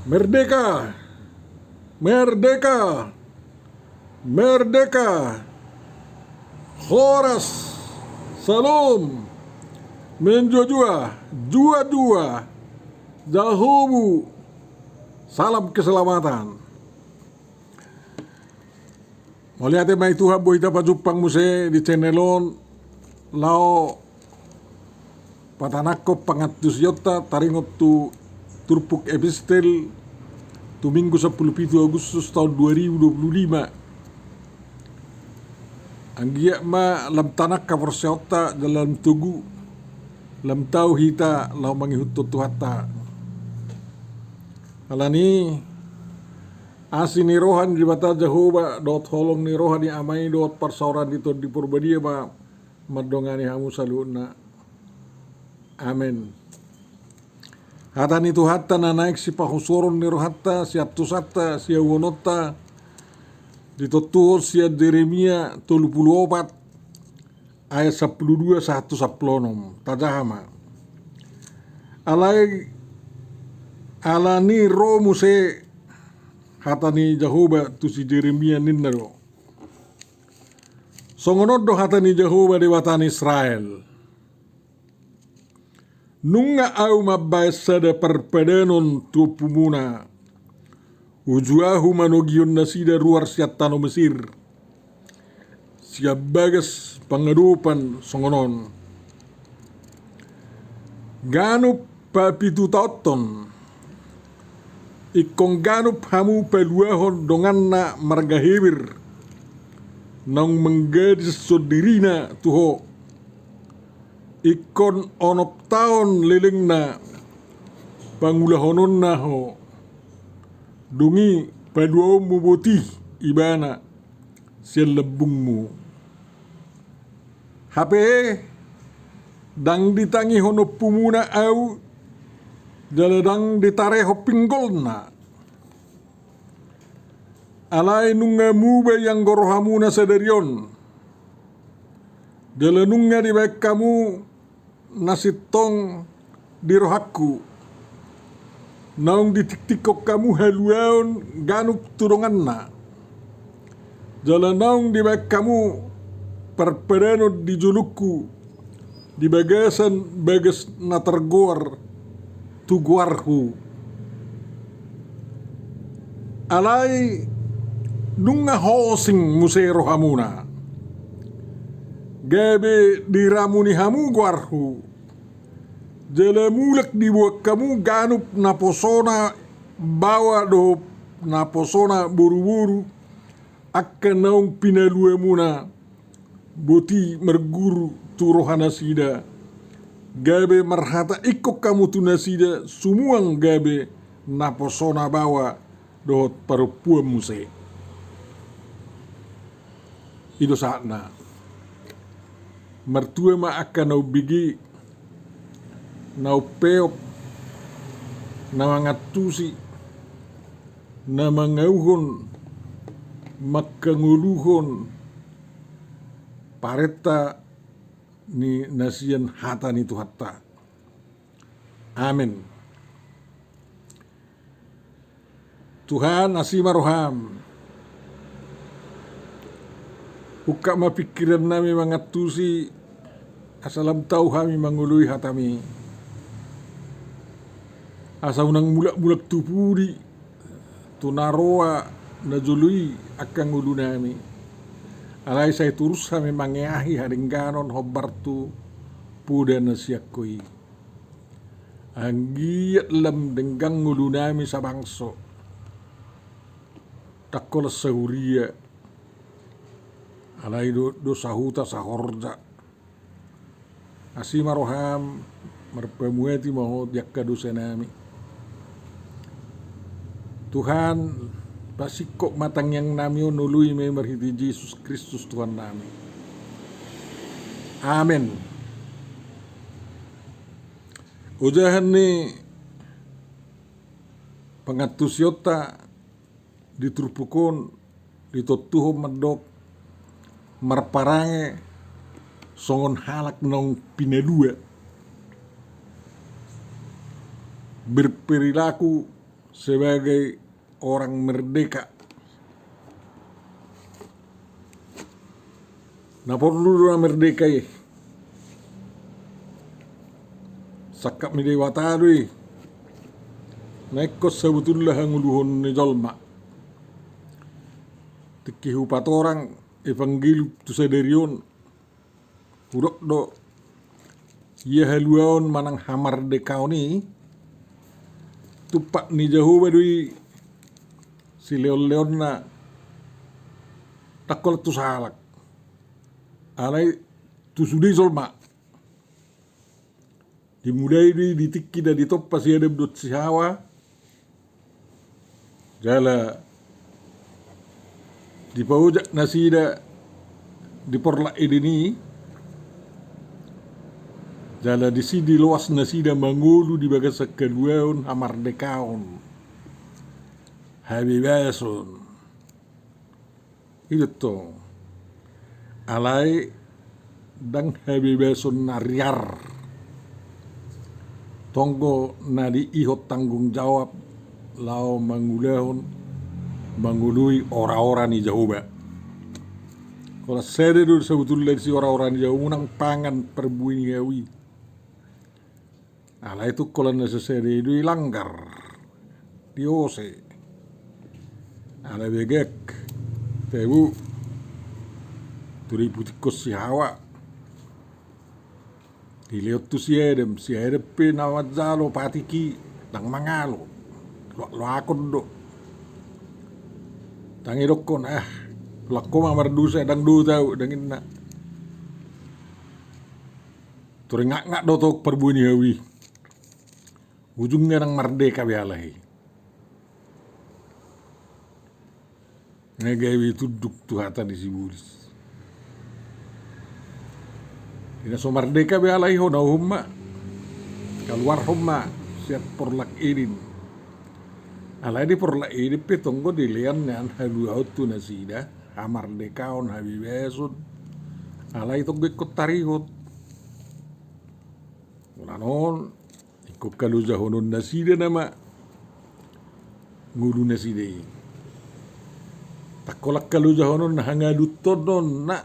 Merdeka! Merdeka! Merdeka! Horas! Salam! Menjua-jua! Jua-jua! Jahubu! Salam keselamatan! Moliate mai tuha boita pajupang muse di channelon lao patanako pangatus yota taringot tu turpuk epistel tu Minggu 17 Agustus tahun 2025. Anggia ma lam tanak kaporseota dalam tugu lam tau hita lau mangihut tuhatta. Alani asi ni rohan di bata Jehovah dot holong ni rohan ni amai dot parsauran dito di purbadia ma madongani hamu saluna. Amin. Hata ni tuhatta na naik si pahusoron ni rohatta si atusata si awonota ditotuhon si Yeremia 34 ayat 12 1 saplonom tajahama. Alani ro muse hata ni Jehovah tu si Yeremia ninnaro. Songonodo hata ni Jehovah dewatan Israel. Nunga au mabasa da perpedanon tu pumuna. Ujuahu manogion nasida ruar siatano Mesir. Siap bagas pangadupan songonon. Ganup papitu tauton. Ikong ganup hamu peluahon donganna margahibir. Nang menggadis sodirina tuho. Ikon onop taon leleng na pangulahonon na ho dungi paduo mo boti ibana siya labungmu hape dang ditangi hono pumuna au daladang ditare ho pinggol na alay nunga mube yang gorohamuna sadarion dalanunga di baik kamu nasitong di rohaku naung ditiktikok kamu haluaon ganuk turongan na jalan naung di baik kamu perpedano di julukku di bagasan bagas na tergor tuguarhu alay nunga hosing muse rohamuna gabe diramuni hamu guarhu jala mulak dibuat kamu ganup naposona bawa do naposona buru-buru akan naung pinalue muna boti merguru turohana sida gabe marhata ikok kamu tunasida sumuang gabe naposona bawa dohot parupuan muse itu saatna mertua ma akan nau bigi nau peop na mangatusi na mangauhon makanguluhon pareta ni nasian hata ni tuhatta. Amin. Tuhan asima roham buka ma pikiran nami mangatusi asalam tahu kami mangului hatami asa unang mulak-mulak tupuri tunaroa najului akan ngulu nami alai saya turus kami mangeahi haringganon hobartu puda nasiakoi anggiat lam denggang ngulu nami sabangso takol sahuria alai do sahuta sahorja asima roham marpamueti mohon yakka dosenami Tuhan pasikok matang yang nami nului me merhiti Yesus Kristus Tuhan nami. Amin. Ujahan ni pangatus yota diturpukon ditotuho medok marparange songon halak nong pinalua berperilaku sebagai orang merdeka. Nah perlu merdeka ya. Sakap mi dewata doi. Naikos sebetulnya nguluhun ni jolma. Tiki hupat orang evangelium tu sederion. Udok do. Ia haluaon manang hamar dekau ni. Tupak ni jauh badui. Si leon-leon na. Takol tu salak. Alai tu sudi jolma. Dimudai di tiki dan ditop pasi ada bedot si hawa. Jala di paujak nasida di porla ini. Jala di sidi luas nasida mangulu di bagas keduaun hamar dekaun. Habibasun. Itu tuh. Alai dang habibasun nariar. Tonggo nadi ihot tanggung jawab lao mangulahon mangului ora-ora ni jauh ba. Kalau saya dulu sebetulnya si ora-ora ni jauh unang pangan perbuini gawi. Ala itu kalau nasi saya itu langgar diose. Ala begek tebu turi putikos si hawa. Dilihat tu si Edem pe nawat zalo patiki lang mangalo lo akon do tangi dokon lakko mamar dusa dang du tau dangin na turi ngak do tok perbuni hawi ujungnya nang merdeka bialahi ngegawi tuduk tuhata di sibulis. Ina so merdeka bialai ho na humma. Keluar humma siap porlak idin. Alai di porlak idin pe tonggo dilian nan halu autu nasida hamar dekaon habibesun. Alai tonggo ikut tarihot. Ulanon ikut kalu jahonon nasida nama ngulu nasida. Takolak kalu jahonon hangadut tonon na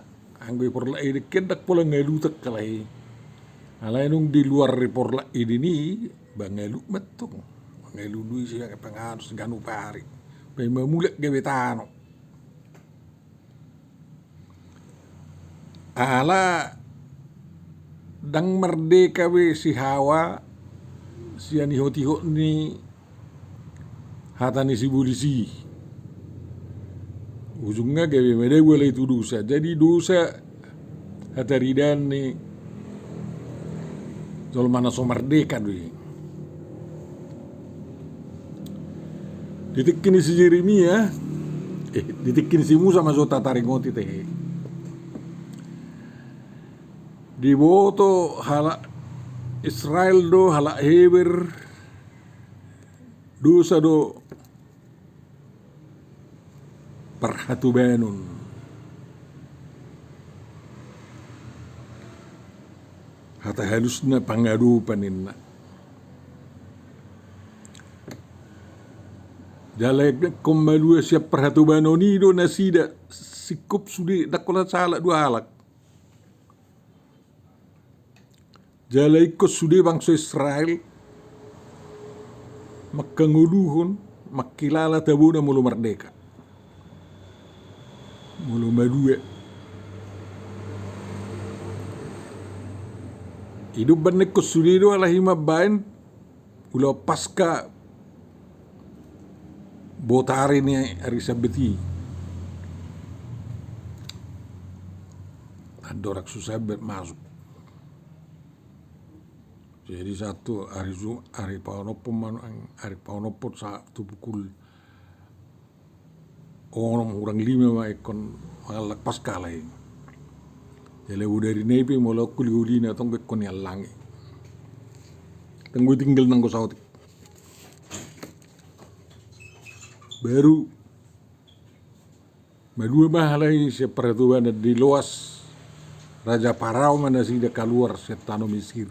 anggoy porla ini kendak pola ngalu tak kalai. Alai nung di luar porla ini bangalu metong. Bangalu dui siya panganos ganu pari. Pay mamulak gabetano. Ala dang merdeka we si Hawa si aniho-tiho ni hatani si bulisi. Ujungnya gawe mede gue itu dosa. Jadi dosa hataridan nih. Jol mana so merdeka doi. Ditikin si Jeremia, ditikin si Musa masuk taringoti teh. Diboto hala Israel do hala Heber dosa do perhatubanun. Hata halusna pangadupan inna. Jalai kombalua siap perhatubanoni do nasida sikup sudi dakola salah dua halak. Jalai ko sudi bangsa Israel makanguluhun makilala tabuna mulu merdeka. Mulu madua. Hidup banek ko sudido alahima bain ulah pasca botari ni Elisabeti. Adorak susah masuk. Jadi satu hari paunopo satu pukul orang 5 ekon malak pasca lain. Jadi udari nepi mula kuli na tong bekon yang langi. Tenggu tinggal nang ko sautik. Baru madua mahalai si peraturan di luas Raja Parao mana sida keluar setano Mesir.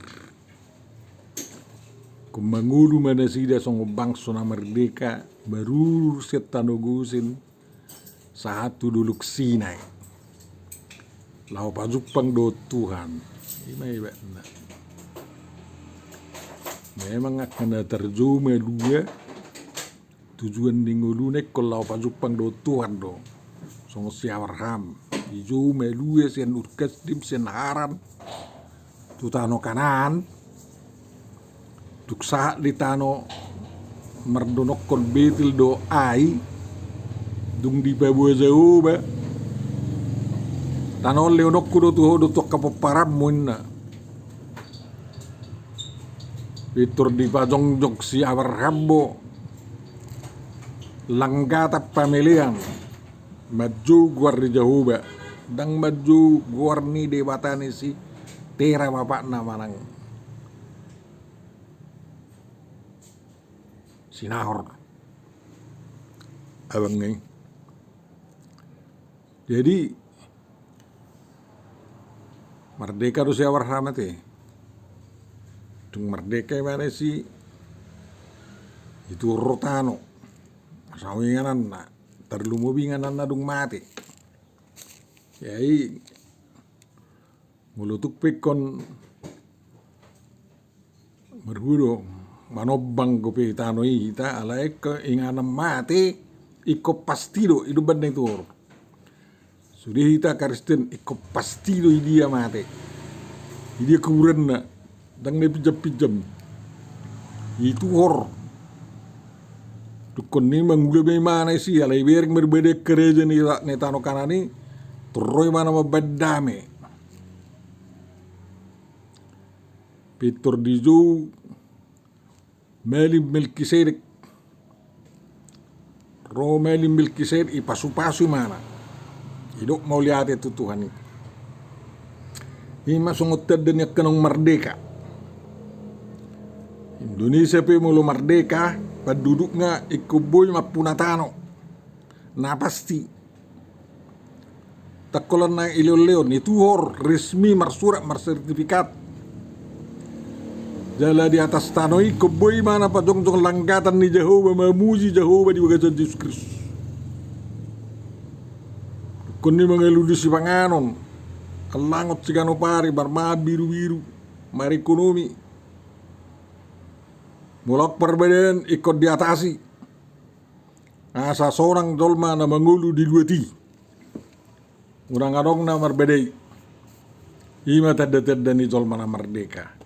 Kumangulu mana sida songo bangso na merdeka baru setanogusin satu duluk Sinai. Lau pajupang do Tuhan. Imay ba na. Memang akan terjuma dua tujuan dingulunek kalau pajupang do Tuhan do. Songo si Abraham. Ijume dua sen urkas dim sen haran. Tutano kanan. Tuksa di tano merdonok kon betil do ai dung di babuo jauh ba tano leonok kudo tuh do tok kapaparam munna pitur di pajong jok si Abraham bo langgata pamilihan maju guar di jauh ba dang maju guar ni debatani si tera bapak namanang Sinahor abang nih. Jadi merdeka tuh si Abraham teh. Dung merdeka mana sih? Itu rotano. Sawinganan na terlumubinganan na dung mati. Yai mulutuk pekon merhudo manobang ko pitano ita alay ke inganam mati iko pastido itu bandeng tur sudah ita Kristen iko pastido dia mati dia kuburan na dang ne pijam itu hor tukon ni mangule mana sih alay bereng berbeda gereja ni netano kanani teroi mana mabadame Pitur dijo Meli Melkisedek Roh Meli Melkisedek ipasu-pasu mana hidup mau lihat itu Tuhan itu ini masuk ngotadnya kenong merdeka Indonesia pe mulu merdeka penduduknya ikuboy mapunatano na pasti takolan na ilon-leon itu hor resmi marsurat marsertifikat Jala di atas tanoi keboy mana pa jong langgatan ni Jehovah memuji Jehovah di wajah Yesus Kristus. Kuni mengeludi si panganon, alangot si kanopari barma biru-biru, mari ekonomi. Mulak perbedaan ikut diatasi. Asa seorang dolma na mengulu di dua ti. Urang adong na marbedai. Ima tada-tada ni dolma na merdeka.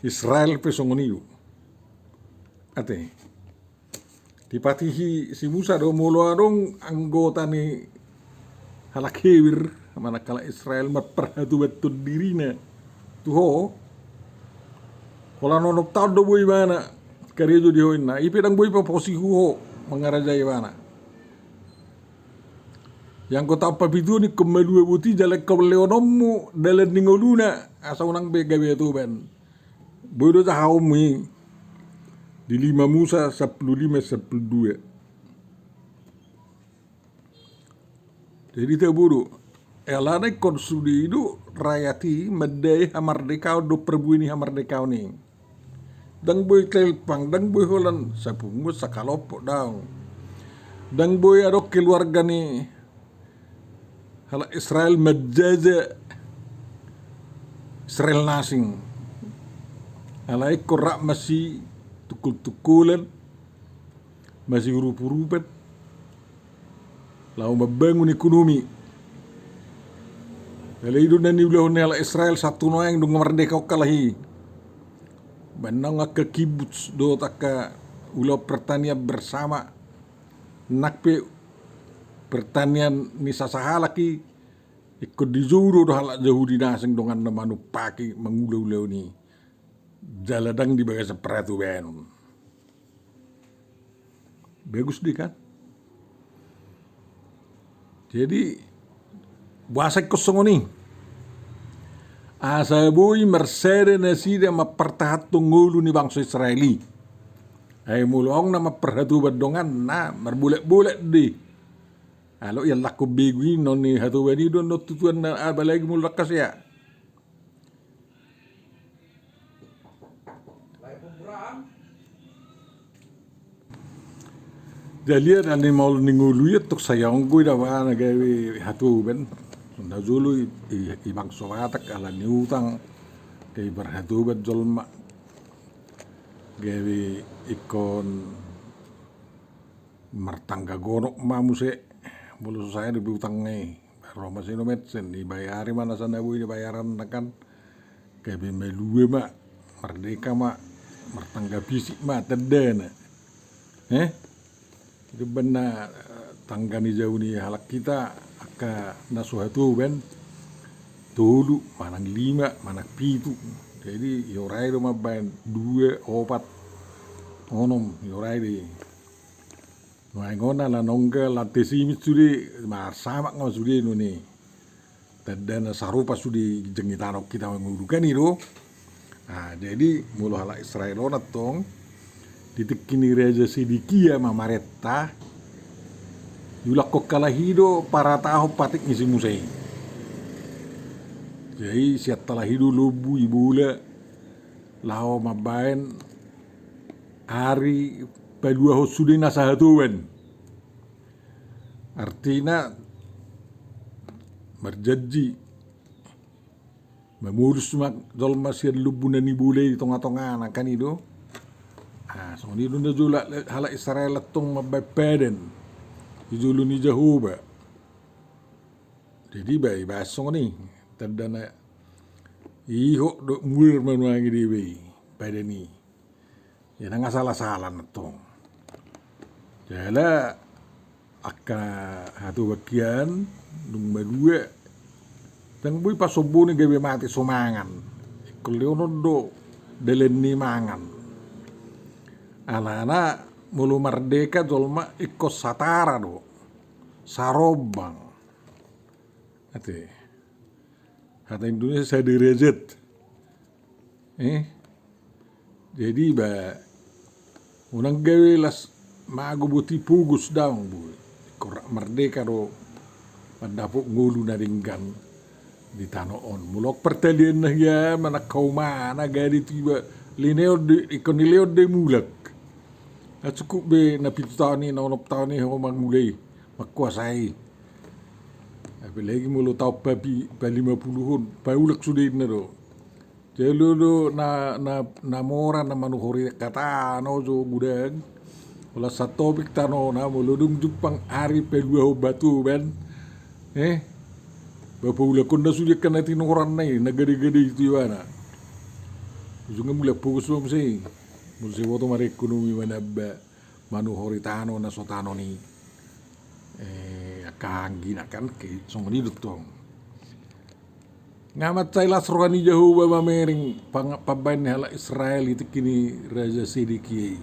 Israel pesongoniu ate dipatihi si Musa do mulo adong anggota ni halakewir manakala Israel maperhatu betul dirina tuho kola nonop tau do boy mana karejo di hoina ipe dang boy pa posi huho mangarajai mana yang kota apa bidu ni kemelua buti jalek kau leonomu dalam ningoluna asa unang begawe tu ben bodo tahu mi di 5 Musa 15-12. Jadi tak bodoh. Elane konsudi itu rayati medai hamardekau do perbuini hamardekau ni. Dang boy kelpang, dang boy holan sapungu sakalopok daun. Dang boy adok keluarga ni hala Israel majaja Israel nasing. Alai korak masih tukul-tukulan, masih urup-urupan, lalu membangun ekonomi. Kalau itu nanti ulah nela Israel satu noang dong merdeka kalahi, benang ke kibbutz do taka ulah pertanian bersama, nakpe pertanian ni sasahalaki ikut dijuru do halak jauh di naseng dongan namanu paki mengulau-ulau ni. Jaladang di bagai seperti benon. Bagus deh kan? Jadi bahasa kosong ni. Asa boy mersede nasida mapertahat tunggulu ni bangsa Israeli. Ay mulong na maperhatu badongan na marbulet-bulet di. Alo yang laku begui non ni hatu bani don no tutuan na abalagi mulakas ya. Jadi ada ni mau ningulu ya tuk sayang gue dah mana gawe hatu ben. Sunda Zulu ibang soatak ala ni utang kay berhatu bet jolma gawe ikon martangga gonok mamuse mulu saya di utang nih baru masih no metsen dibayari mana sana bu dibayaran kan kayak melue mak merdeka mak martangga bisik mak tedena itu benar tanggani jauh nih halak kita aka nasuhatu ben tulu manang 5 manang 7 jadi yorai rumah ben 2 4 onom yorai di ngona la nongga la tesimi sudi mar sama ngau sudi no ni tadana sarupa sudi jengitanok kita mengurukan itu. Nah, jadi mulu hala Israel onat tong ditekini Raja Sedekia mamaretta yulak kok kalahido para tahu patik ngisi musai. Jadi siat talahido lubu ibula lao mabain hari padua hosudi nasahatuan. Artinya berjanji memurus mak dolma sian lubunan ibule di tengah-tengah kan itu. Ah, so ni dunda jula hala Israel tong mabapaden. Ijulu ni Jahuba. Jadi bai basong ni tadana iho do mur manuangi diwe pada ni. Ya nggak salah-salah natong. Jala aka hatu bagian nung badua tang bui pasobo ni gawe mati somangan ikleono do deleni mangan alana mulu merdeka jolma ikos satara do sarobang ate hata Indonesia saya direjet jadi ba unang gawe las mago buti pugus daung bu korak merdeka do pandapuk ngulu naringgan di tanoon mulok pertalian na ya mana kau mana gadi tiba lineo de ikonileo de mulak at cukup be na 7 tahun ni na 6 tahun ni ho mulai makuasai apalagi mulu tau babi 50 paulak sudah na do jelo do na mora na manuhori kata no jo gudang wala sa topik tano na muludung Jepang ari pelua batu ben bapaula kunda sudah kena tinoran nai nagade-gade itu yana ujungnya mulai fokus belum sih mulai waktu mari ekonomi mana ba manuhori tano na sotano ni kanggi kan ke songoni dutong ngamat cailas rohani jauh ba mamering pabain hala Israel itu kini Raja Sedekia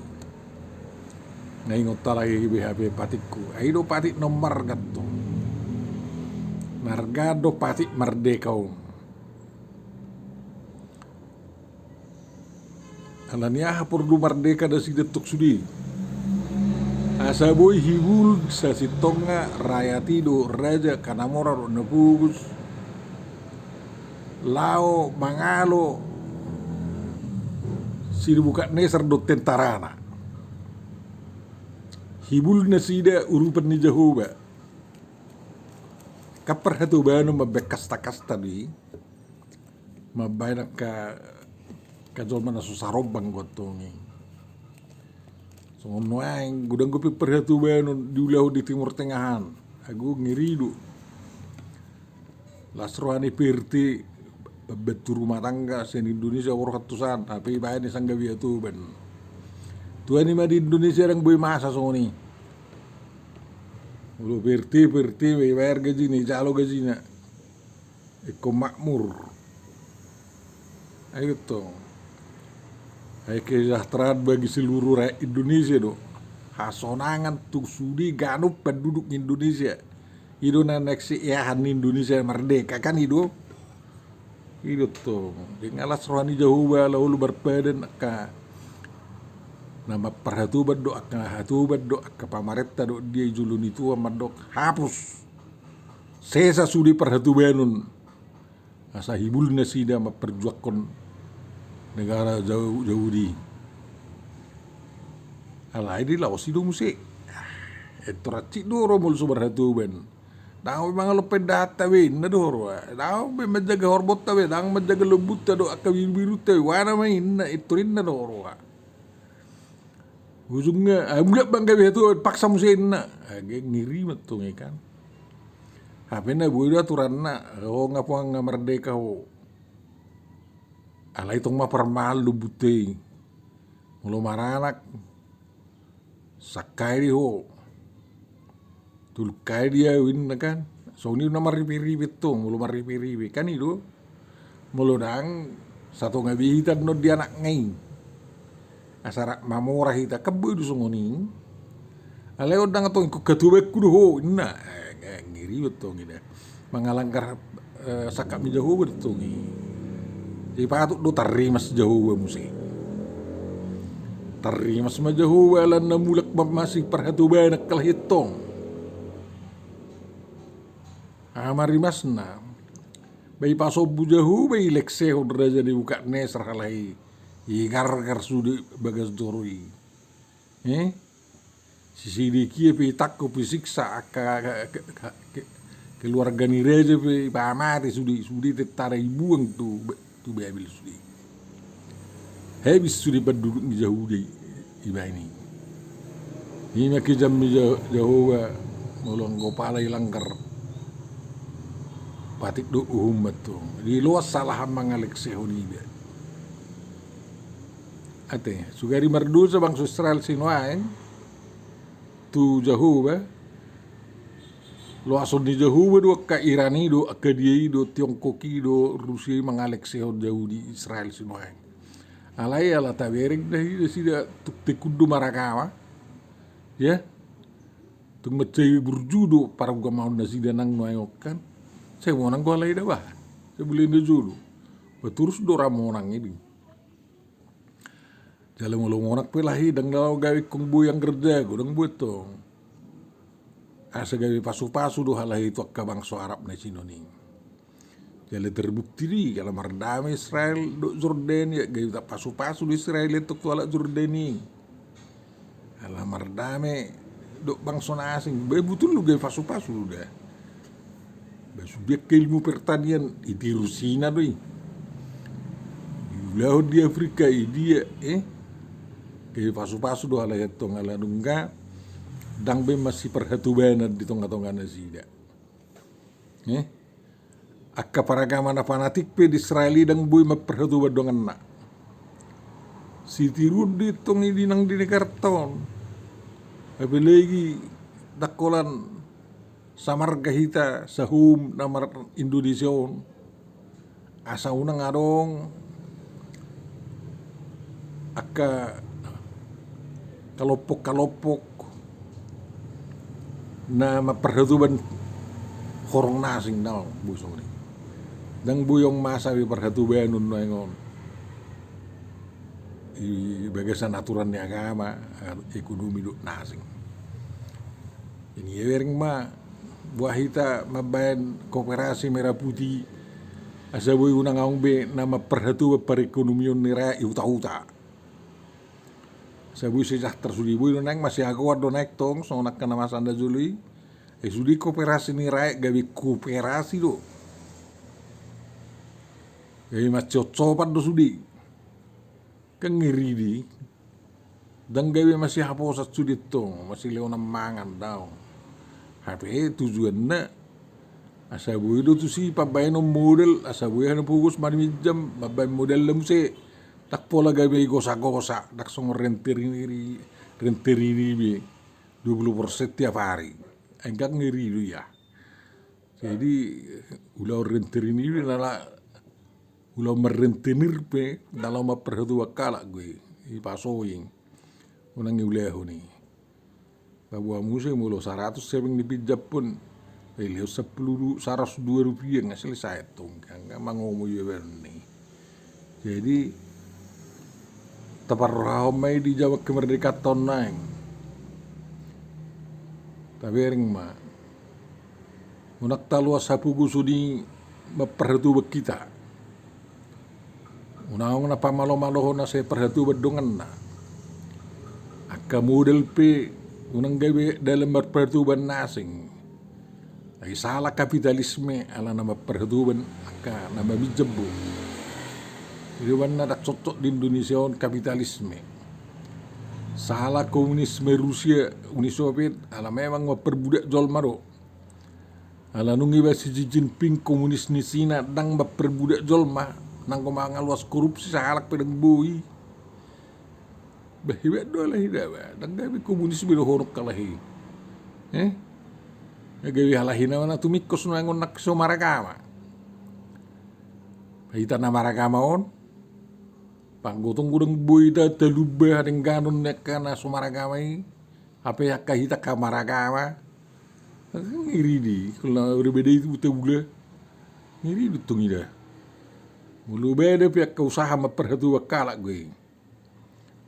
ngaingot talagi BHP patikku aido patik nomor gatto margado patik merdekau alania hapur du merdeka da sidetuk sudi asaboi hibul sa sitonga rayati do raja kanamora ro napugus lao mangalo siribuka neser do tentarana hibul nasida urupan ni Jahoba kapar hatu bano mabekas kasta di mabayna ka jol mana susarobang gotongi so ngonoang gudang gopi perhatu bano diulahu di timur tengahan aku ngiridu lasroani pirti betul rumah tangga sen Indonesia ratusan tapi bayani sanggawi itu ben tuan ini di Indonesia yang boy masa soni ulu perti bayar gaji nih calo gaji na eko makmur ayo to ayo kesejahteraan bagi seluruh rakyat Indonesia do hasonangan tuh sudi ganup penduduk Indonesia itu neneksi yahan Indonesia merdeka kan itu to dengan alas rohani jauh lalu berpadan ka nama perhatu bedok akan hatu bedok ke pamaretta do dia julun itu amadok hapus sesa sudi perhatu benun asa hibul nasida memperjuangkan negara jauh di alai di laos itu musik Ito racik doro mul subarhatuban. Dang mga lupet data win na doro. Dang majaga horbot tawe, dang majaga lubut ta do akabiru tawe. Wana main na ito rin na doro. Ujungnya, enggak bang gawe itu paksa musim na. Agak ngiri betul kan. Apa na buida aturan na, ngapa nga merdeka ho. Alay itong maparmal lubute. Mulo maranak. Sakay di ho. Tulkay dia win na kan. So ni na maripiribit to, mulo maripiribit kan itu. Mulo dang satu ngabihitan no dia nak ngay. Asara mamorah hita kebo itu sungoni. Alay odang atong katuwek kudu ho ina. Ngiri betul gitu. Mengalangkar sakap mi jauh betul ni. Jadi patut do tarimas jauh musi. Tarimas ma jauh alan na mulak masih perhatuban nakal hitong. Amarimas na. Bai paso bujahu bai lekse hodra jadi buka nes rahalai. Igar sudi bagas dorui. Sisi diki pe takko pe siksa keluarga ni reje pe pamati sudi tetara ibuang tu beabil sudi. Habis sudi penduduk ni jauh di iba ini. Ini kejam ni jauh molong gopala ilangkar. Patik do umat tu. Di luas salah mangalek sehoni be. Ate, sugari merdu sa bang Israel sinuain tu jauh ba. Lo ason di jauh ba do ka Irani do ka dia do Tiongkoki do Rusia mangalek sehon jauh di Israel sinuain. Alai ala taberik dah sida tuk tekudu marakawa. Ya. Tung macai berjudo para gamau nasi danang noyokan. Saya mau nang gua alai dah bah. Saya beli dulu. Beturus do ramonang ini. Jalan mulu ngonak pelahi dang dalau gawe kong bu yang kerja gue dang buat tong. Asa gawe pasu-pasu do halahi tu akka bangsa Arab na sinoni. Jalan terbukti di kalau mardame Israel do Jordan ya gawe tak pasu-pasu di Israel itu kuala Jordani. Kalau mardame do bangsa asing, betul lu gawe pasu-pasu udah. Subjek ke ilmu pertanian di Rusina doi. Di laut di Afrika dia kayak pasu-pasu do ala tong ala nungga dang be masih perhatuban di tongga-tongga nasida. Akka paragaman fanatik pe di Israeli dang boy maperhatuban dongan na. Si tirudi tong idinang di karton. Apalagi dakolan samarga hita sahum namar Indonesia asa unang adong akka kalopok na maperhatuban horong nasing daw busong ni. Dang buyong masa wi perhatuban nun ngon. Bagasan aturan ni agama ekonomi do nasing. Ini wering ma buah hita mabayan kooperasi merah putih asa boy unang aung be nama perhatuban perekonomian nira iuta-uta. Sabu sejah tersudi boy nang masih agawat do naik tong so nak kana masanda juli. Sudi kooperasi ni rakyat gawe kooperasi do. Gawe mas cocopat do sudi. Kan ngiri di. Dan gawe masih haposat sudi tong, masih leona mangan daw. HP tujuannya asabu itu tu si pabaino model asabu yang pugus mari jam babay model lemse tak pola gawe gosa-gosa tak song renteri bi 20% tiap hari enggak ngiri itu ya. Jadi ulah renteri ini nala ulah merentenir pe dalam perhatu wakala gue ipasoing unang uleho ni. Bahwa musim mulu 100 sebeng dipijak pun beliau 102 rupiah nggak selesai tuh nggak mangomu juga nih. Jadi tepar ramai di Jawa kemerdekaan tonang tapi ring mah unak talua sapu gusudi memperhatu kita unang na pamalo-malo na saya perhatu bedongan na akka model pe unang gawe dalam perhidupan nasing. Ay salah kapitalisme ala nama perhidupan aka nama bijebo. Iriwan na cocok di Indonesia on kapitalisme. Salah komunisme Rusia, Uni Soviet ala memang memperbudak jol maro. Ala nungi ba si Xi Jinping komunis ni Cina dang memperbudak jol mah nang kumangal luas korupsi sahalak pedang bui. Bahibat do lah hidaw, dang gabi komunis bilo horok kalahi. Gawi halahina wana tumikos no angon nak so marakama. Hita na marakama on. Panggotong gudang bui da talubah deng ganon neka na so marakama i. Apa ya kahita ka marakama. Ngiri di, kalau udah beda itu buta bula. Ngiri ditong ida. Mulu beda pihak keusaha memperhatu wakala gue.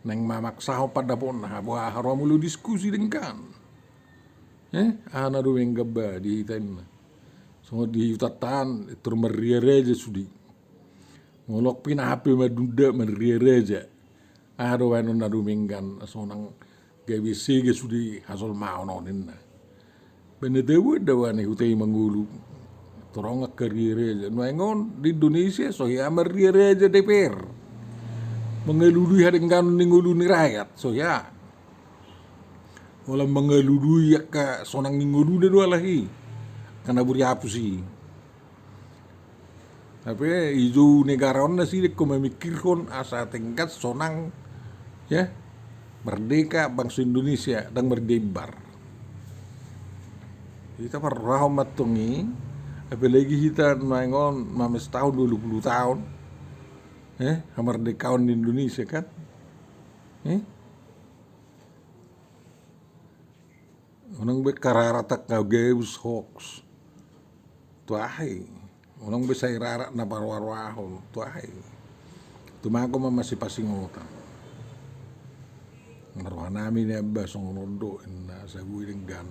Neng mamaksaho pada pon nah buah haram mulu diskusi dengan. Ana do menggaba di hitan. So di hitatan itu meria reja sudi. Ngolok pina HP madunda meria reja. Ado wano nadu menggan so nang GBC ge sudi hasol mau nonin. Benedewa dawane hutai mangulu. Torong karir reja. Nuengon di Indonesia so ya meria reja DPR. Mengelului hadengkan ningulu ni rakyat so ya. Walang mengelului ya ka sonang ningulu de dua lahi. Kana buri apu sih. Tapi ijo negara on sih ko memikirkan asa tingkat sonang ya merdeka bangsa Indonesia dan berdebar. Kita pernah matungi, apalagi kita mengon mames tahun 20 tahun, merdekawan di Indonesia kan, Unang bekararatak na gaus hoax, tuahay, unang besay rarat na parwarwahon, tuahay, tumago masih pasingota. Naruhan namin na basong rondo na sabuy ng gan.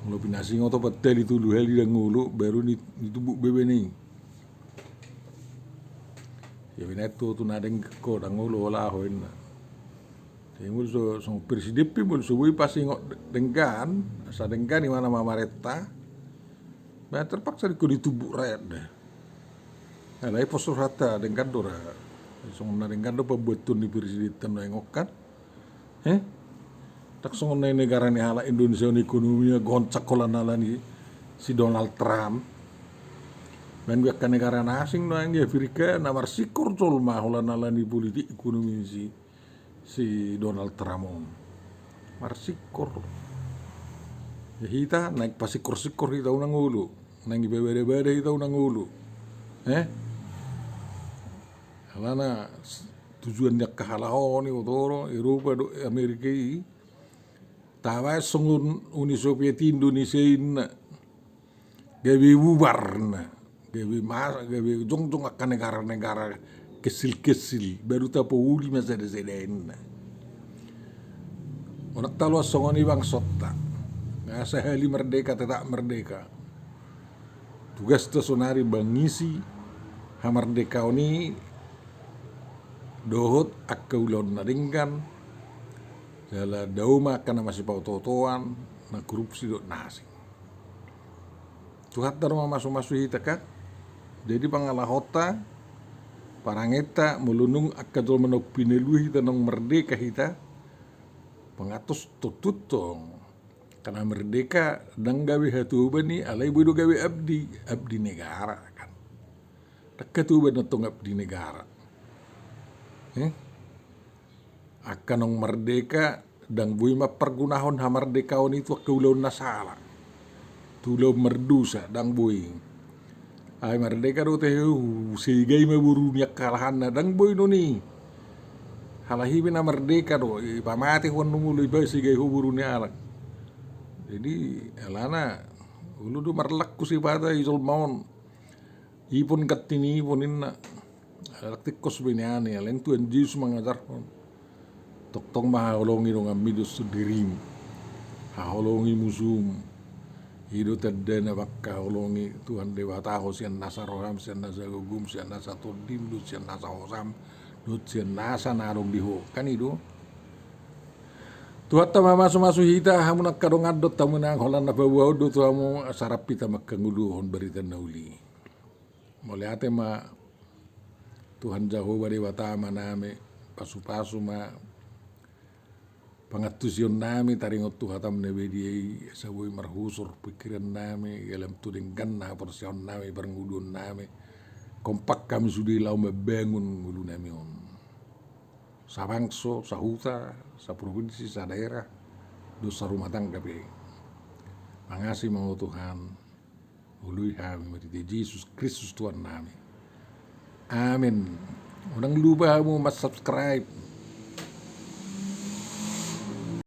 Kalau pinasing atau patel itu dua hal yang ngulu baru ditubuk bebe nih. Ya beneto tu nadeng ko dang ngulu olah hoin. Timul so presiden pun subui pasing denggan, asa denggan di mana mamareta. Ba terpaksa ditubuk rakyat deh. Alai posur rata denggan dora. Song na denggan do pabutun di presiden nengokan. Tak songon negara ni hala Indonesia ni ekonominya goncak kolanala ni si Donald Trump. Dan biarkan negara asing no yang di Afrika namar sikor col maholanala ni politik ekonomi si Donald Trump. Marsikor. Ya kita naik pasikor-sikor kita unang ulu. Nang ibebede-bede kita unang ulu. Halana tujuannya kahalahon ni otoro Eropa do Amerika i. Tawa songun Uni Soviet Indonesia ina gawe bubar na gawe jong-jong akan negara-negara kesil-kesil baru tapo uli masa deseden na onak talo songon ibang sota ngasa hali merdeka tetap merdeka tugas tasonari bangisi hamardeka oni dohot akkaulon naringkan jala dauma kana masih pautotoan na korupsi do nasi. Tuhat darma masuk-masuk hita kan. Jadi pangalahota parangeta melunung akadol manok pinelu hita nang merdeka hita. Pangatos tututong karena merdeka dang gawe hatuba ni alai bodo gawe abdi negara kan. Takatuba natong abdi negara. Akan nong merdeka dan bui pergunahon ha merdekaon itu keulon nasala tulau merdusa dang bui ay merdeka do teh sigai maburu niak kalahan na dang bui noni halahi bina merdeka do pamati hon nungulu iba sigai huburu ni alak jadi alana ulu do marlak ku si bata isol maon ipon katini ipon inna alak tikos biniani alen tuan Yesus mengajar Toktong mahaolongi dong amidus sudirim, haolongi musum, hidup terdana bakka holongi Tuhan Dewa Tahu sian nasa roham sian nasa gugum sian nasa todim lu sian nasa hosam lu sian nasa narong diho kan itu Tuhat tama masu hita hamu nak kadong adot tamu nang holan na bawa do tu hamu sarap pita makangulu hon berita nauli. Mole ate ma Tuhan Jehovah Dewata name pasu-pasu ma pangatusion nami taringot Tuhatam nebedi sabui marhusur pikiran nami dalam tuding ganna persion nami berngudun nami kompak kami sudi lau membangun ngulu nami on. Sabangso, sahuta, sa provinsi, sa daerah, dosa rumah tangga be. Mangasih mau Tuhan, ului kami meriti Yesus Kristus Tuhan nami. Amin. Udang lupa mo mas subscribe.